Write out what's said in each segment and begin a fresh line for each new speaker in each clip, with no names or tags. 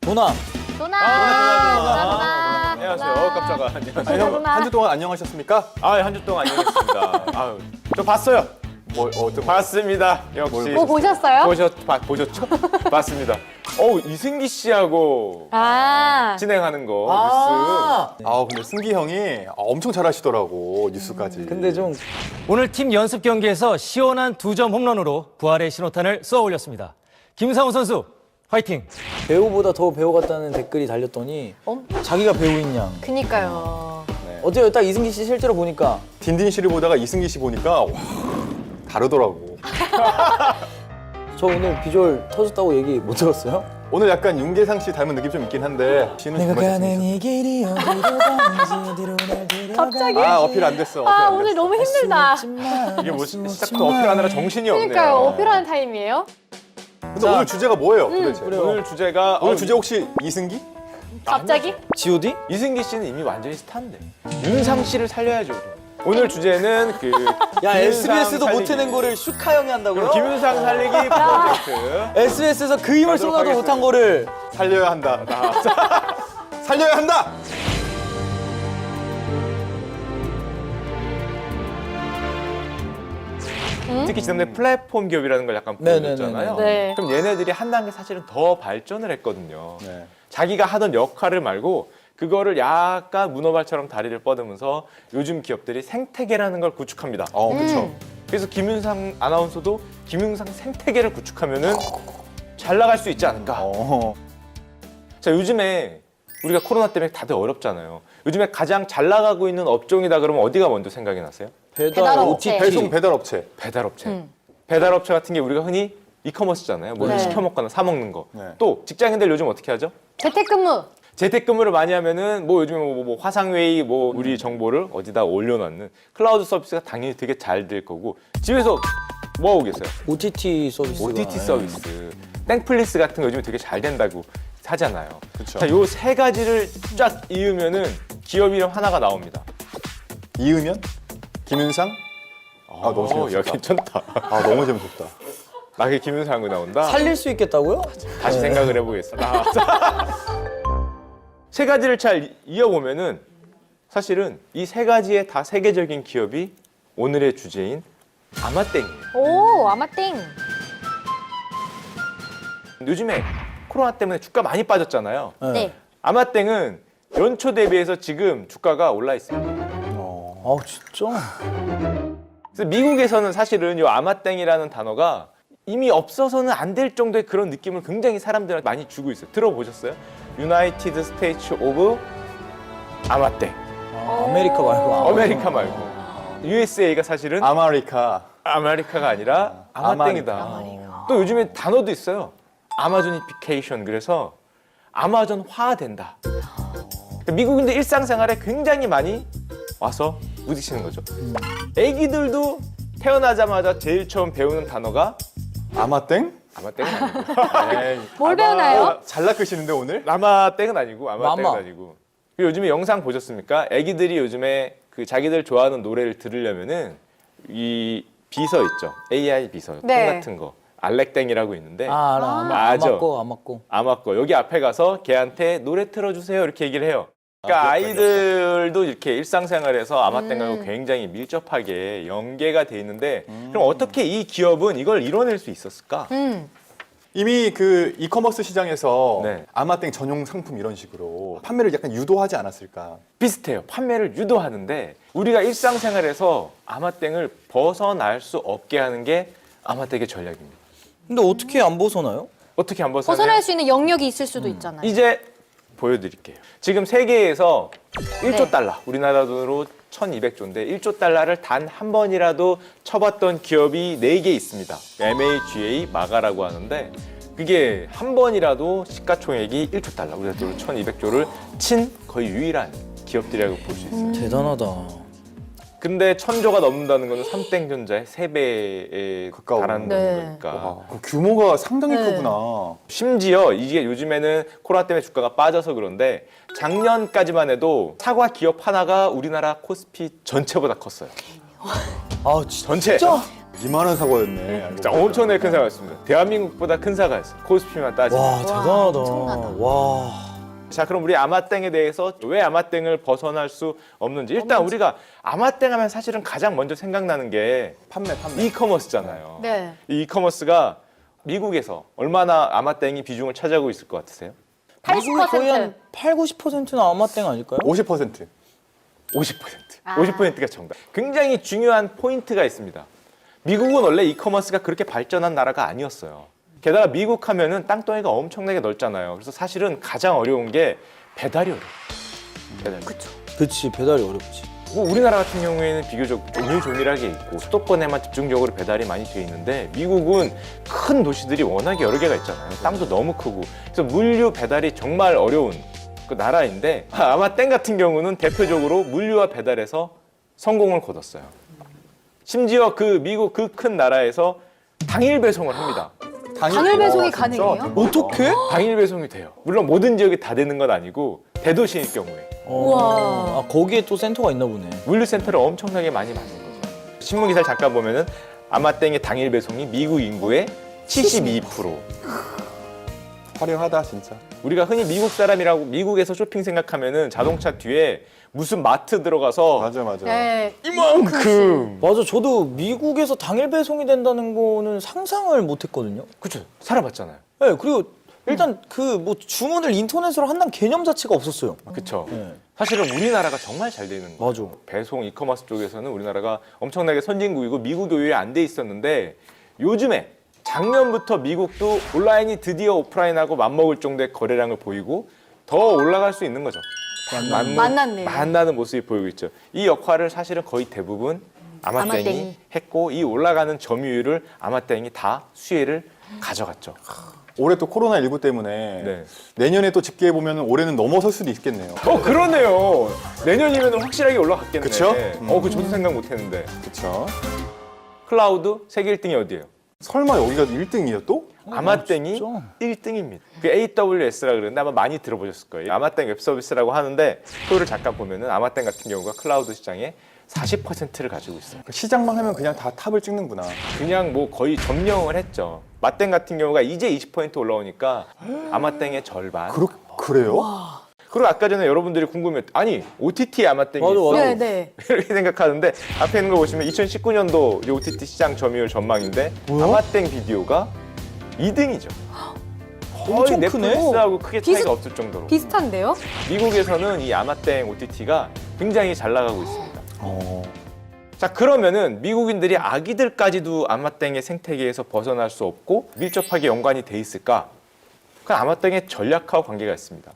도나.
도나.
안녕하세요. 깜짝아. 안녕하세요.
형,
한 주 동안 안녕하셨습니까?
한 주 동안 안녕했습니다. 아유, 저 봤어요. 봤습니다. 역시.
뭐 보셨어요?
보셨죠? 봤습니다. 이승기 씨하고 진행하는 거 뉴스.
근데 승기 형이 엄청 잘하시더라고, 뉴스까지.
근데 좀
오늘 팀 연습 경기에서 시원한 2점 홈런으로 부활의 신호탄을 쏘아 올렸습니다. 김상우 선수 화이팅!
배우보다 더 배우 같다는 댓글이 달렸더니 자기가 배우인 양.
그니까요.
어때요? 딱 이승기 씨 실제로 보니까
딘딘 씨를 보다가 이승기 씨 보니까 와, 다르더라고.
저 오늘 비주얼 터졌다고 얘기 못 들었어요?
오늘 약간 윤계상 씨 닮은 느낌 좀 있긴 한데 씨는 정말 잘생겼어.
이 길이 어디로 가는지 어디로 날 데려가.
갑자기?
어필 안 됐어. 어필 안
오늘
됐어.
너무 힘들다.
이게 뭐 시작부터 어필하느라 정신이 없네요.
그러니까요. 어필하는 타임이에요.
근데 오늘 주제가 뭐예요, 도대체?
오늘 주제가
오늘 주제 혹시 이승기?
갑자기?
G.O.D?
이승기 씨는 이미 완전히 스타인데 윤상 씨를 살려야죠. 우리. 오늘 주제는
야,
김윤상
SBS도
살리기.
못 해낸 거를 슈카 형이 한다고요?
김윤상 살리기 프로젝트.
SBS에서 그 힘을 쏟아도
하겠습니다.
못한 거를
살려야 한다. 살려야 한다!
특히 지난번에 플랫폼 기업이라는 걸 약간
네네네네.
보여줬잖아요.
네.
그럼 얘네들이 한 단계 사실은 더 발전을 했거든요.
네.
자기가 하던 역할을 말고 그거를 약간 문어발처럼 다리를 뻗으면서 요즘 기업들이 생태계라는 걸 구축합니다.
그쵸.
그래서 김윤상 아나운서도 김윤상 생태계를 구축하면은 잘 나갈 수 있지 않을까. 자, 요즘에 우리가 코로나 때문에 다들 어렵잖아요. 요즘에 가장 잘 나가고 있는 업종이다 그러면 어디가 먼저 생각이 나세요?
배달
업체.
OTT.
배송 배달업체.
배달업체. 배달업체 같은 게 우리가 흔히 이커머스잖아요. 뭘
네.
시켜 먹거나 사 먹는 거.
네.
또 직장인들 요즘 어떻게 하죠?
재택근무.
재택근무를 많이 하면은 뭐 요즘에 뭐 화상회의 뭐 우리 정보를 어디다 올려놓는 클라우드 서비스가 당연히 되게 잘 될 거고 집에서 뭐 하고 계세요?
OTT 서비스.
OTT 서비스. 땡플리스 같은 거 요즘에 되게 잘 된다고 하잖아요.
그쵸.
자, 요 세 가지를 쫙 이으면은 기업 이름 하나가 나옵니다.
이으면? 김윤상? 너무 재밌었다.
야, 괜찮다.
너무 재밌었다.
나게 김윤상이 나온다.
살릴 수 있겠다고요?
다시 생각을 해보겠습니다. 세 가지를 잘 이어보면은 사실은 이 세 가지의 다 세계적인 기업이 오늘의 주제인 아마땡이에요.
오, 아마땡.
요즘에 코로나 때문에 주가 많이 빠졌잖아요.
네.
아마땡은 연초 대비해서 지금 주가가 올라 있습니다.
진짜?
그래서 미국에서는 사실은 이 아마땡이라는 단어가 이미 없어서는 안 될 정도의 그런 느낌을 굉장히 사람들한테 많이 주고 있어요. 들어보셨어요? 유나이티드 스테이츠 오브 아마땡.
아메리카 말고.
아메리카 말고. USA가 사실은 아메리카가 아니라 아마땡이다. 또 요즘에 단어도 있어요. 아마존이피케이션. 그래서 아마존화된다. 미국인들 일상생활에 굉장히 많이 와서 부딪히는 거죠. 애기들도 태어나자마자 제일 처음 배우는 단어가
아마땡?
아마땡은 아니고.
뭘 배우나요?
잘 낚으시는데 오늘?
아마땡은 아니고 아마땡은
마마.
아니고. 그리고 요즘에 영상 보셨습니까? 애기들이 요즘에 그 자기들 좋아하는 노래를 들으려면은 이 비서 있죠. AI 비서
네.
통 같은 거. 알렉땡이라고 있는데
알아.
맞아.
안 맞고.
아마꺼 여기 앞에 가서 걔한테 노래 틀어주세요 이렇게 얘기를 해요. 그러니까 아이들도 이렇게 일상생활에서 아마땡하고 굉장히 밀접하게 연계가 돼 있는데 그럼 어떻게 이 기업은 이걸 이뤄낼 수 있었을까?
이미 그 이커머스 시장에서
네.
아마땡 전용 상품 이런 식으로 판매를 약간 유도하지 않았을까?
비슷해요. 판매를 유도하는데 우리가 일상생활에서 아마땡을 벗어날 수 없게 하는 게 아마땡의 전략입니다.
근데 어떻게 안 벗어나요?
어떻게 안 벗어나요?
벗어날 수 있는 영역이 있을 수도 있잖아요.
이제 보여드릴게요. 지금 세계에서 1조
네.
달러, 우리나라 돈으로 1200조인데 1조 달러를 단 한 번이라도 쳐봤던 기업이 4개 있습니다. MAGA, 마가라고 하는데 그게 한 번이라도 시가총액이 1조 달러, 우리나라 돈으로 1200조를 친 거의 유일한 기업들이라고 볼 수 있어요.
대단하다.
근데 1000조가 넘는다는 거는 삼땡전자의 3배에
가까운.
달하는
네.
거니까.
그 규모가 상당히
네.
크구나.
심지어 이게 요즘에는 코로나 때문에 주가가 빠져서 그런데 작년까지만 해도 사과 기업 하나가 우리나라 코스피 전체보다 컸어요.
진짜?
전체.
이만한 사고였네.
진짜 엄청나게 큰 사고였습니다. 대한민국보다 큰 사고였어요. 코스피만 따지면.
와 대단하다.
엄청나다.
와.
자, 그럼 우리 아마땡에 대해서 왜 아마땡을 벗어날 수 없는지. 일단 우리가 아마땡 하면 사실은 가장 먼저 생각나는 게
판매.
이커머스잖아요.
네.
이 이커머스가 미국에서 얼마나 아마땡이 비중을 차지하고 있을 것 같으세요?
미국이 거의
80%.
한 8, 90%는 아마땡 아닐까요?
50%.
50%.
아.
50%가 정답. 굉장히 중요한 포인트가 있습니다. 미국은 원래 이커머스가 그렇게 발전한 나라가 아니었어요. 게다가 미국 하면은 땅덩이가 엄청나게 넓잖아요. 그래서 사실은 가장 어려운 게 배달이 어려워요. 배달.
그치 배달이 어렵지.
뭐 우리나라 같은 경우에는 비교적 조밀조밀하게 있고 수도권에만 집중적으로 배달이 많이 돼 있는데 미국은 큰 도시들이 워낙에 여러 개가 있잖아요. 땅도 너무 크고 그래서 물류 배달이 정말 어려운 그 나라인데 아마땡 같은 경우는 대표적으로 물류와 배달에서 성공을 거뒀어요. 심지어 그 미국 그 큰 나라에서 당일 배송을 합니다.
당일 배송이 가능해요?
어떻게?
당일 배송이 돼요. 물론 모든 지역이 다 되는 건 아니고 대도시일 경우에
우와.
아 거기에 또 센터가 있나 보네.
물류센터를 엄청나게 많이 만든 거죠. 신문 기사를 잠깐 보면은 아마땡의 당일 배송이 미국 인구의 72%.
화려하다 진짜.
우리가 흔히 미국 사람이라고 미국에서 쇼핑 생각하면은 자동차 뒤에 무슨 마트 들어가서
맞아.
네.
이만큼
맞아 저도 미국에서 당일 배송이 된다는 거는 상상을 못했거든요.
그쵸 살아봤잖아요.
네 그리고 일단 그 뭐 주문을 인터넷으로 한다는 개념 자체가 없었어요.
그쵸.
네.
사실은 우리나라가 정말 잘 되는 거예요.
맞아.
배송 이커머스 쪽에서는 우리나라가 엄청나게 선진국이고 미국이 오히려 안 돼 있었는데 요즘에 작년부터 미국도 온라인이 드디어 오프라인하고 맞먹을 정도의 거래량을 보이고 더 올라갈 수 있는 거죠.
만났네요.
만나는 모습이 보이고 있죠. 이 역할을 사실은 거의 대부분 아마땡이
아마땡이.
했고 이 올라가는 점유율을 아마땡이 다 수혜를 가져갔죠.
올해 또 코로나19 때문에
네.
내년에 또 집계해 보면 올해는 넘어설 수도 있겠네요.
그러네요. 내년이면 확실하게 올라갔겠네.
그쵸?
그 저도 생각 못했는데.
그렇죠.
클라우드 세계 1등이 어디예요?
설마 여기가 1등이에요 또?
아마땡이
진짜?
1등입니다. 그 AWS라 그러는데 아마 많이 들어보셨을 거예요. 아마땡 웹 서비스라고 하는데 표를 잠깐 보면은 아마땡 같은 경우가 클라우드 시장의 40%를 가지고 있어요.
시장만 하면 그냥 다 탑을 찍는구나.
그냥 뭐 거의 점령을 했죠. 마땡 같은 경우가 이제 20% 올라오니까 아마땡의 절반.
그래요?
그리고 아까 전에 여러분들이 궁금해. 아니 OTT 아마땡이
맞아,
있어?
맞아.
네, 네.
이렇게 생각하는데 앞에 있는 거 보시면 2019년도 OTT 시장 점유율 전망인데
뭐야?
아마땡 비디오가 2등이죠. 거의
엄청 크네.
넷플릭스하고 크게 차이가
비슷-
없을 정도로.
비슷한데요?
미국에서는 이 아마땡 OTT가 굉장히 잘 나가고 있습니다.
어.
자, 그러면은 미국인들이 아기들까지도 아마땡의 생태계에서 벗어날 수 없고 밀접하게 연관이 돼 있을까? 그건 아마땡의 전략하고 관계가 있습니다.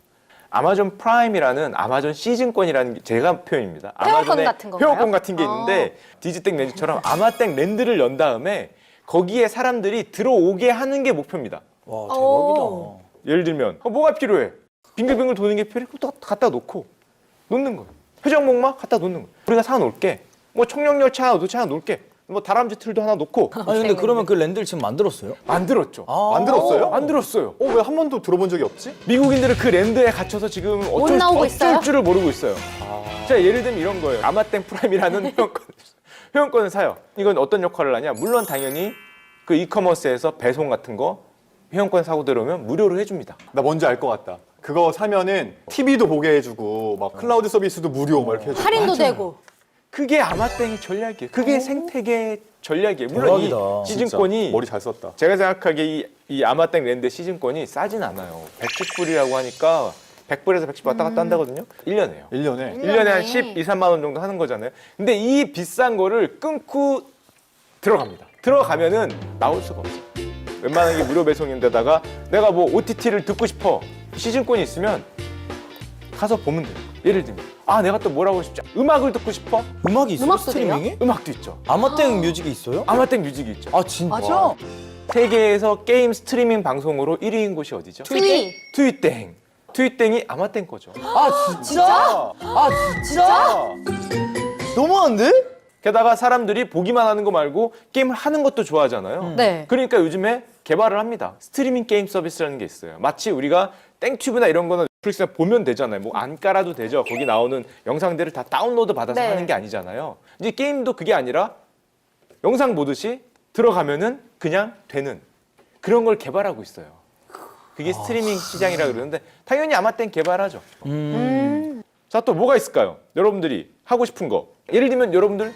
아마존 프라임이라는 아마존 시즌권이라는 게 제가 표현입니다.
회원권
아마존의
같은 건가요?
회원권 같은 게 있는데 디지땡 렌즈처럼 아마땡 랜드를 연 다음에 거기에 사람들이 들어오게 하는 게 목표입니다.
와
오.
대박이다.
예를 들면 뭐가 필요해? 빙글빙글 도는 게 필요해? 그것도 갖다 놓고 놓는 거예요. 회전목마 갖다 놓는 거예요. 우리가 사놓을게. 뭐 청룡열차 하나 놓지 하나 놓을게. 뭐 다람쥐 틀도 하나 놓고
아니 근데 그러면 그 랜드를 지금 만들었어요?
만들었죠.
아.
만들었어요?
만들었어요.
왜 한 번도 들어본 적이 없지?
미국인들은 그 랜드에 갇혀서 지금 어쩔
나오고 있어요?
줄을 모르고 있어요. 자, 예를 들면 이런 거예요. 아마땡 프라임이라는 회원권을 사요. 이건 어떤 역할을 하냐? 물론 당연히 그 이커머스에서 배송 같은 거 회원권 사고 들어오면 무료로 해줍니다.
나 뭔지 알 것 같다. 그거 사면은 TV도 보게 해주고 막 클라우드 서비스도 무료 막 이렇게 해주고.
할인도 되고.
그게 아마땡의 전략이에요. 그게 생태계 전략이에요. 물론
대박이다.
이 시즌권이
머리 잘 썼다.
제가 생각하기에 이 아마땡 랜드 시즌권이 싸진 않아요. 110불이라고 하니까 100불에서 110불 왔다 갔다 한다거든요. 1년에요.
1년에.
1년에 한 12, 3만 원 정도 하는 거잖아요. 근데 이 비싼 거를 끊고 들어갑니다. 들어가면은 나올 수가 없어요. 웬만한 게 무료 배송인데다가 내가 뭐 OTT를 듣고 싶어. 시즌권이 있으면 가서 보면 돼요. 예를 들면 내가 또 뭘 하고 싶지? 음악을 듣고 싶어?
음악이 있어요?
음악도 돼요?
스트리밍에?
음악도 있죠.
아마땡 뮤직이 있어요?
아마땡 뮤직이 있죠.
아 진짜?
맞아.
세계에서 게임 스트리밍 방송으로 1위인 곳이 어디죠?
트위.
트윗땡. 트윗땡이 아마땡 거죠.
아 진짜? 아 진짜? 너무한데?
게다가 사람들이 보기만 하는 거 말고 게임을 하는 것도 좋아하잖아요.
네.
그러니까 요즘에 개발을 합니다. 스트리밍 게임 서비스라는 게 있어요. 마치 우리가 땡튜브나 이런 거는 넷플릭스나 보면 되잖아요. 뭐 안 깔아도 되죠. 거기 나오는 영상들을 다 다운로드 받아서
네.
하는 게 아니잖아요. 이제 게임도 그게 아니라 영상 보듯이 들어가면은 그냥 되는 그런 걸 개발하고 있어요. 그게 스트리밍 시장이라 그러는데 당연히 아마땡 개발하죠. 자, 또 뭐가 있을까요? 여러분들이 하고 싶은 거. 예를 들면 여러분들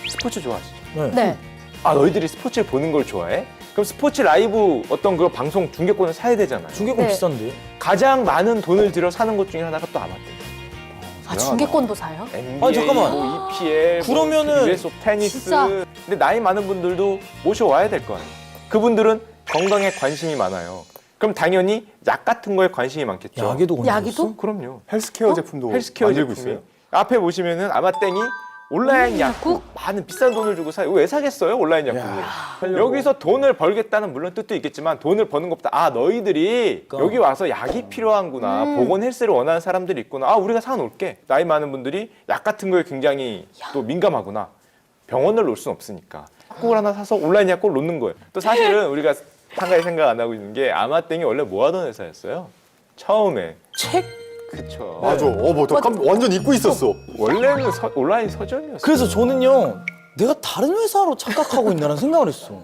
스포츠 좋아하시죠?
네.
아, 너희들이 스포츠를 보는 걸 좋아해? 그럼 스포츠 라이브 어떤 그 방송 중계권을 사야 되잖아요.
중계권
네.
비싼데.
가장 많은 돈을 들여 사는 것 중에 하나가 또 아마땡.
아, 중계권도 사요?
NBA,
아니, 잠깐만.
뭐 EPL,
그러면은
뭐 US 테니스.
진짜.
근데 나이 많은 분들도 모셔와야 될 거 아니에요. 그분들은 건강에 관심이 많아요. 그럼 당연히 약 같은 거에 관심이 많겠죠.
약에도 건졌어?
약이도?
그럼요.
헬스케어 제품도
헬스케어
만들고
제품이.
있어요.
앞에 보시면은 아마땡이 온라인 약국 많은 비싼 돈을 주고 사요. 왜 사겠어요? 온라인 약국을. 여기서 돈을 벌겠다는 물론 뜻도 있겠지만 돈을 버는 것보다 아, 너희들이
그러니까.
여기 와서 약이 필요한구나. 보건 헬스를 원하는 사람들이 있구나. 아, 우리가 사놓을게. 나이 많은 분들이 약 같은 거에 굉장히 또 민감하구나. 병원을 놓을 수는 없으니까. 약국을 하나 사서 온라인 약국을 놓는 거예요. 또 사실은 우리가 한 가지 생각 안 하고 있는 게 아마땡이 원래 뭐 하던 회사였어요? 처음에.
책?
그쵸.
맞아. 완전 잊고 있었어.
원래는 온라인 서점이었어요.
그래서 저는요, 내가 다른 회사로 착각하고 있나라는 생각을 했어.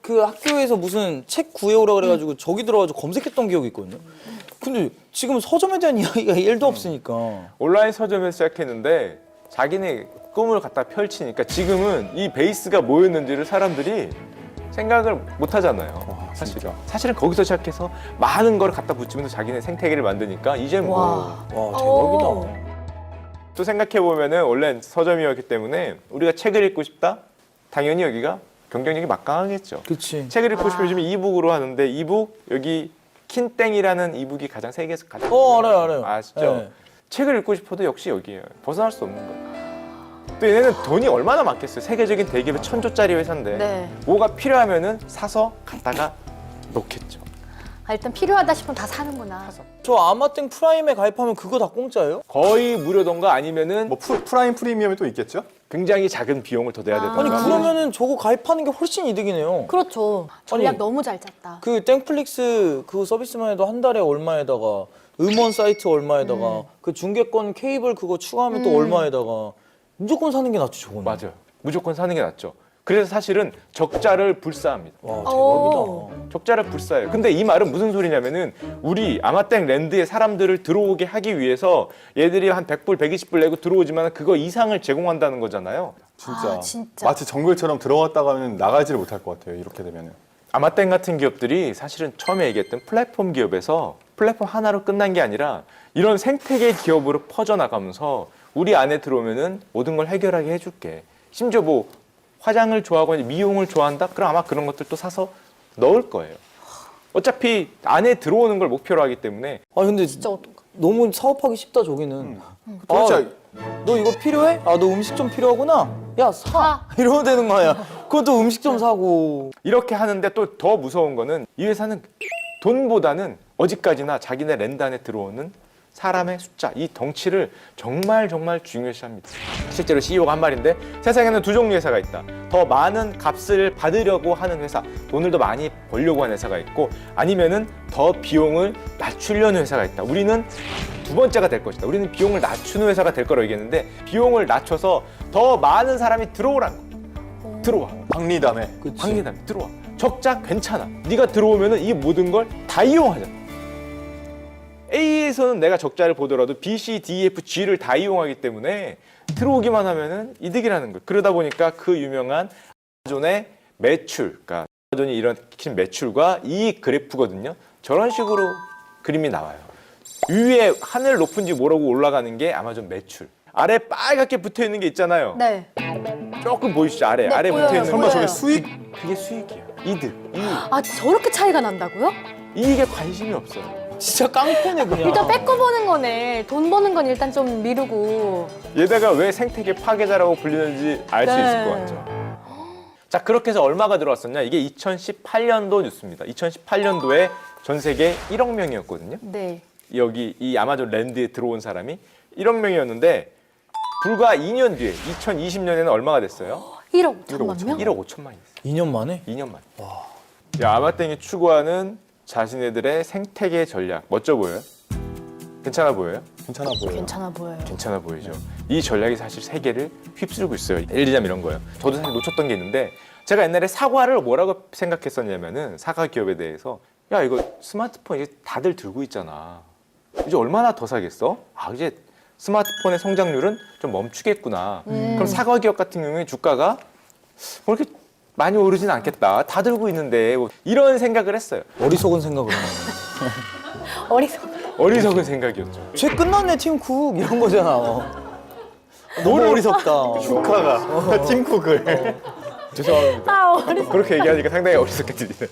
그 학교에서 무슨 책 구해오라 그래가지고 저기 들어가지고 검색했던 기억이 있거든요. 근데 지금 서점에 대한 이야기가 1도 없으니까.
온라인 서점에서 시작했는데 자기네 꿈을 갖다 펼치니까 지금은 이 베이스가 뭐였는지를 사람들이 생각을 못 하잖아요. 사실은 거기서 시작해서 많은 걸 갖다 붙이면서 자기네 생태계를 만드니까 이제 뭐
와.
와, 대박이다.
또 생각해 보면은 원래 서점이었기 때문에 우리가 책을 읽고 싶다? 당연히 여기가 경쟁력이 막강하겠죠.
그치.
책을 읽고 싶으면 요즘 이북으로 하는데 이북 여기 킨땡이라는 이북이 가장 세계에서 가장
알아요.
아시죠?
네.
책을 읽고 싶어도 역시 여기에요. 벗어날 수 없는 거예요. 또 얘네는 돈이 얼마나 많겠어요. 세계적인 대기업의 1000조짜리 회사인데
네.
뭐가 필요하면은 사서 갖다가 놓겠죠.
아, 일단 필요하다 싶으면 다 사는구나.
저 아마땡 프라임에 가입하면 그거 다 공짜예요?
거의 무료던가 아니면은
뭐 프라임 프리미엄이 또 있겠죠?
굉장히 작은 비용을 더 내야 되던가.
아니 그러면은 저거 가입하는 게 훨씬 이득이네요.
그렇죠. 전략
아니,
너무 잘 짰다.
그 땡플릭스 그 서비스만 해도 한 달에 얼마에다가 음원 사이트 얼마에다가 그 중계권 케이블 그거 추가하면 또 얼마에다가 무조건 사는 게 낫죠 저거는.
맞아요. 무조건 사는 게 낫죠. 그래서 사실은 적자를 불사합니다.
와
오.
대박이다.
적자를 불사해요. 근데 이 말은 무슨 소리냐면은 우리 아마땡 랜드에 사람들을 들어오게 하기 위해서 얘들이 한 100불, 120불 내고 들어오지만 그거 이상을 제공한다는 거잖아요.
진짜.
아, 진짜.
마치 정글처럼 들어갔다가는 나가지를 못할 것 같아요. 이렇게 되면은.
아마땡 같은 기업들이 사실은 처음에 얘기했던 플랫폼 기업에서 플랫폼 하나로 끝난 게 아니라 이런 생태계 기업으로 퍼져나가면서 우리 안에 들어오면은 모든 걸 해결하게 해줄게. 심지어 뭐 화장을 좋아하고 미용을 좋아한다? 그럼 아마 그런 것들도 사서 넣을 거예요. 어차피 안에 들어오는 걸 목표로 하기 때문에.
아 근데
진짜 어떡하.
너무 사업하기 쉽다 저기는.
도대체
너 이거 필요해? 아 너 음식 좀 필요하구나? 야 사! 이러면 되는 거야. 그것도 음식 좀 사고.
이렇게 하는데 또 더 무서운 거는 이 회사는 돈보다는 어디까지나 자기네 랜드 안에 들어오는 사람의 숫자, 이 덩치를 정말 중요시합니다. 실제로 CEO가 한 말인데 세상에는 두 종류의 회사가 있다. 더 많은 값을 받으려고 하는 회사, 돈을 더 많이 벌려고 하는 회사가 있고 아니면은 더 비용을 낮추려는 회사가 있다. 우리는 두 번째가 될 것이다. 우리는 비용을 낮추는 회사가 될 거라고 얘기했는데 비용을 낮춰서 더 많은 사람이 들어오라는 거야. 들어와.
박리담에.
방리담 들어와. 적자 괜찮아. 네가 들어오면은 이 모든 걸 다 이용하잖아. A에서는 내가 적자를 보더라도 B, C, D, F, G를 다 이용하기 때문에 들어오기만 하면은 이득이라는 거예요. 그러다 보니까 그 유명한 아마존의 매출, 그러니까 아마존이 일으킨 매출과 이익 그래프거든요. 저런 식으로 그림이 나와요. 위에 하늘 높은지 모르고 올라가는 게 아마존 매출. 아래 빨갛게 붙어 있는 게 있잖아요.
네.
조금 보이시죠? 아래
네,
붙어 있는
보여요.
거.
설마 저게 수익?
그게 수익이에요. 이득. 이익.
아, 저렇게 차이가 난다고요?
이익에 관심이 없어요.
진짜 깡패네 그냥.
일단 뺏고 버는 거네. 돈 버는 건 일단 좀 미루고.
얘네가 왜 생태계 파괴자라고 불리는지 알 수
네.
있을 것 같죠. 자, 그렇게 해서 얼마가 들어왔었냐? 이게 2018년도 뉴스입니다. 2018년도에 전 세계 1억 명이었거든요.
네.
여기 이 아마존 랜드에 들어온 사람이 1억 명이었는데 불과 2년 뒤에 2020년에는 얼마가 됐어요?
1억 5천만 명?
1억 5천만이 됐어요.
2년 만에?
2년 만에. 야, 아마땡이 추구하는 자신네들의 생태계 전략 멋져 보여요? 괜찮아 보여요?
괜찮아 보여요.
괜찮아 보여요.
괜찮아 보이죠. 이 전략이 사실 세계를 휩쓸고 있어요. 예를 들자면 이런 거예요. 저도 사실 놓쳤던 게 있는데 제가 옛날에 사과를 뭐라고 생각했었냐면은 사과 기업에 대해서 야 이거 스마트폰 이제 다들 들고 있잖아. 이제 얼마나 더 사겠어? 아 이제 스마트폰의 성장률은 좀 멈추겠구나. 그럼 사과 기업 같은 경우에 주가가 뭐 이렇게 많이 오르진 않겠다. 다 들고 있는데 뭐 이런 생각을 했어요.
어리석은 생각을 하네.
어리석은 생각이었죠.
쟤 끝났네 팀쿡 이런 거잖아. 너무 어리석다.
슈카가 팀쿡을
죄송합니다. 그렇게 얘기하니까 상당히 어리석게 들리네.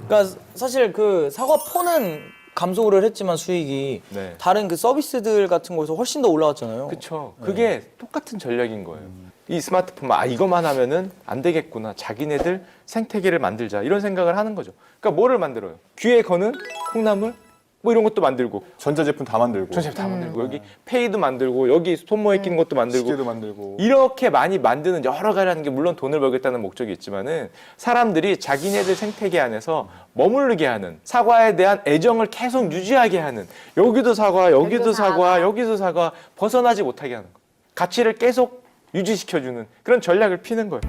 그러니까 사실 그 사과폰은 감소를 했지만 수익이
네.
다른 그 서비스들 같은 거에서 훨씬 더 올라갔잖아요.
그렇죠. 그게 똑같은 전략인 거예요. 이 스마트폰만 이거만 하면은 안 되겠구나. 자기네들 생태계를 만들자 이런 생각을 하는 거죠. 그러니까 뭐를 만들어요? 귀에 거는 콩나물 뭐 이런 것도 만들고
전자제품 다 만들고
전체를 다 만들고 여기 페이도 만들고 여기 손모에 끼는 것도 만들고
시계도 만들고
이렇게 많이 만드는 여러 가지 하는 게 물론 돈을 벌겠다는 목적이 있지만은 사람들이 자기네들 생태계 안에서 머무르게 하는 사과에 대한 애정을 계속 유지하게 하는 여기도 사과 여기도 사과 여기도 사과 벗어나지 못하게 하는 거 가치를 계속 유지시켜주는 그런 전략을 피는 거예요.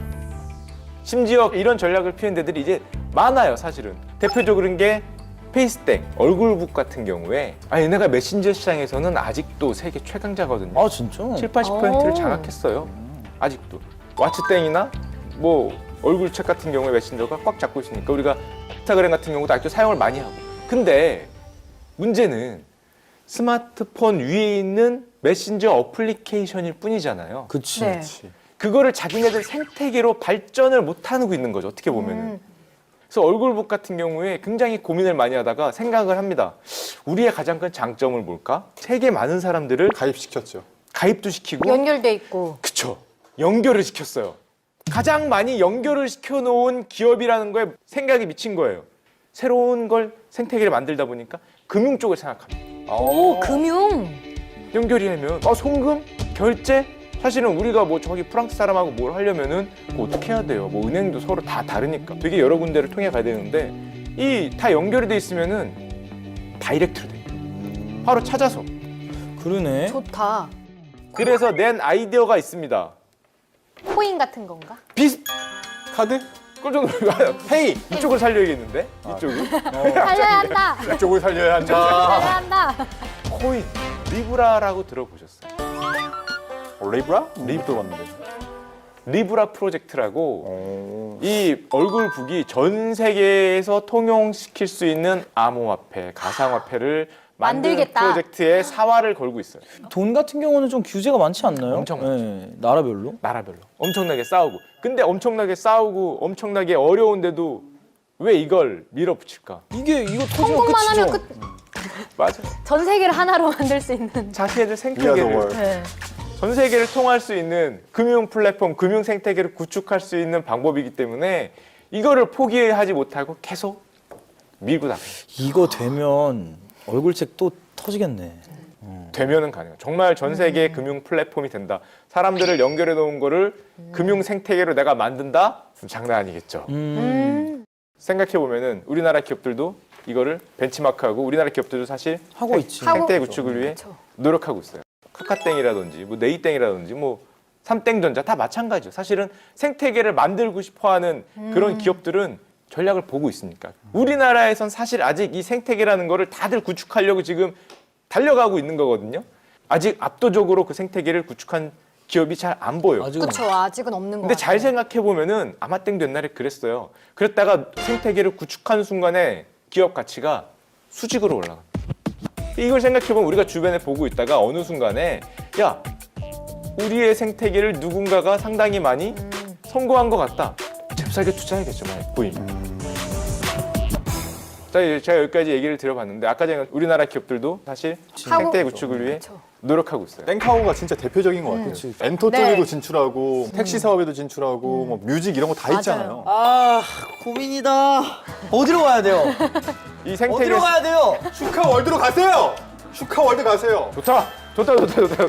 심지어 이런 전략을 피는 데들이 이제 많아요. 사실은 대표적인 게 페이스땡, 얼굴북 같은 경우에 얘네가 메신저 시장에서는 아직도 세계 최강자거든요.
아 진짜?
7, 80%를
오.
장악했어요. 아직도. 왓츠땡이나 뭐 얼굴책 같은 경우에 메신저가 꽉 잡고 있으니까 우리가 인스타그램 같은 경우도 아직도 사용을 많이 하고. 근데 문제는 스마트폰 위에 있는 메신저 어플리케이션일 뿐이잖아요.
그치.
네.
그거를 자기네들 생태계로 발전을 못 하고 있는 거죠. 어떻게 보면은. 그래서 얼굴북 같은 경우에 굉장히 고민을 많이 하다가 생각을 합니다. 우리의 가장 큰 장점을 뭘까? 세계 많은 사람들을
가입시켰죠.
가입도 시키고
연결돼 있고.
그쵸. 연결을 시켰어요. 가장 많이 연결을 시켜놓은 기업이라는 거에 생각이 미친 거예요. 새로운 걸 생태계를 만들다 보니까 금융 쪽을 생각합니다.
오, 금융.
연결이 하면 송금? 결제? 사실은 우리가 뭐 저기 프랑스 사람하고 뭘 하려면은 뭐 어떻게 해야 돼요? 뭐 은행도 서로 다 다르니까 되게 여러 군데를 통해 가야 되는데 이 다 연결이 돼 있으면은 다이렉트로 돼요. 바로 찾아서.
그러네.
좋다.
그래서 낸 아이디어가 있습니다.
코인 같은 건가?
카드? 깜짝 놀라요. 페이 이쪽을 살려야겠는데? 이쪽을
살려야 한다.
이쪽을 살려야 한다.
살려야 한다.
코인 리브라라고 들어보셨어요?
리브라? 리브 들어봤는데.
리브라 프로젝트라고 이 얼굴북이 전 세계에서 통용시킬 수 있는 암호화폐, 가상화폐를 만드는
만들겠다.
프로젝트에 사활을 걸고 있어요.
돈 같은 경우는 좀 규제가 많지 않나요?
엄청 많죠.
네, 나라별로.
나라별로 엄청나게 싸우고 근데 엄청나게 싸우고 엄청나게 어려운데도 왜 이걸 밀어붙일까?
이거 터지면
성공만
끝이죠.
하면 끝.
맞아.
전 세계를 하나로 만들 수 있는.
자신의
위아더
생태계를
월.
네.
전 세계를 통할 수 있는 금융 플랫폼, 금융 생태계를 구축할 수 있는 방법이기 때문에 이거를 포기하지 못하고 계속 밀고 나가요.
이거 되면 얼굴책 또 터지겠네.
되면은 가능해요. 정말 전 세계 금융 플랫폼이 된다. 사람들을 연결해 놓은 거를 금융 생태계로 내가 만든다? 그럼 장난 아니겠죠. 생각해 보면은 우리나라 기업들도 이거를 벤치마크하고 우리나라 기업들도 사실
하고 있지.
생태 구축을 위해
그쵸.
노력하고 있어요. 카카땡이라든지 뭐 네이땡이라든지 뭐 삼땡전자 다 마찬가지죠. 사실은 생태계를 만들고 싶어하는 그런 기업들은 전략을 보고 있으니까. 우리나라에선 사실 아직 이 생태계라는 거를 다들 구축하려고 지금 달려가고 있는 거거든요. 아직 압도적으로 그 생태계를 구축한 기업이 잘 안 보여.
아직은
그렇죠. 아직은 없는 거
근데
같아요.
잘 생각해 보면은 아마땡도 옛날에 그랬어요. 그랬다가 생태계를 구축하는 순간에 기업 가치가 수직으로 올라가. 이걸 생각해 보면 우리가 주변에 보고 있다가 어느 순간에 야 우리의 생태계를 누군가가 상당히 많이 성공한 것 같다. 잽싸게 투자해야겠죠, 만약 보이면. 자, 이제 제가 여기까지 얘기를 드려봤는데 아까 전에 우리나라 기업들도 사실 생태 구축을 위해
그쵸.
노력하고 있어요.
땡카오가 진짜 대표적인 것 같아요.
그치.
엔터
네.
쪽에도 진출하고 택시 사업에도 진출하고 뭐 뮤직 이런 거 다
맞아요.
있잖아요.
아 고민이다. 어디로 가야 돼요?
이 생태계
어디로 가야 돼요?
슈카 월드로 가세요. 슈카 월드 가세요.
좋다.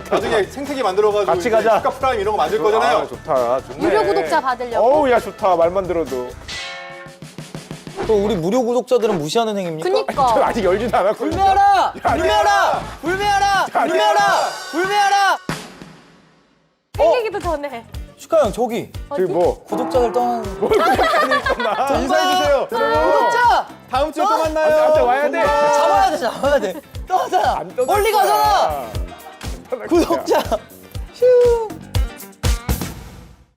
나중에 생태계 만들어가지고
같이
이제
가자.
슈카 프라임 이런 거 만들 거잖아요.
아, 좋다. 좋네.
유료 구독자 받으려고.
어우, 야 좋다. 말만 들어도.
또 우리 무료 구독자들은 무시하는 행위입니까?
저
그니까.
아직 열지도 않았거든요.
불매하라! 불매하라! 불매하라! 불매하라! 불매하라!
생기기도 전에.
슈카 형 저기
저기 뭐
구독자들 떠나는
저 인사해주세요. 여러분
구독자
다음 주에 또 만나요.
나한테 와야 돼.
잡아야 돼 떠나잖아 멀리 가잖아 구독자 휴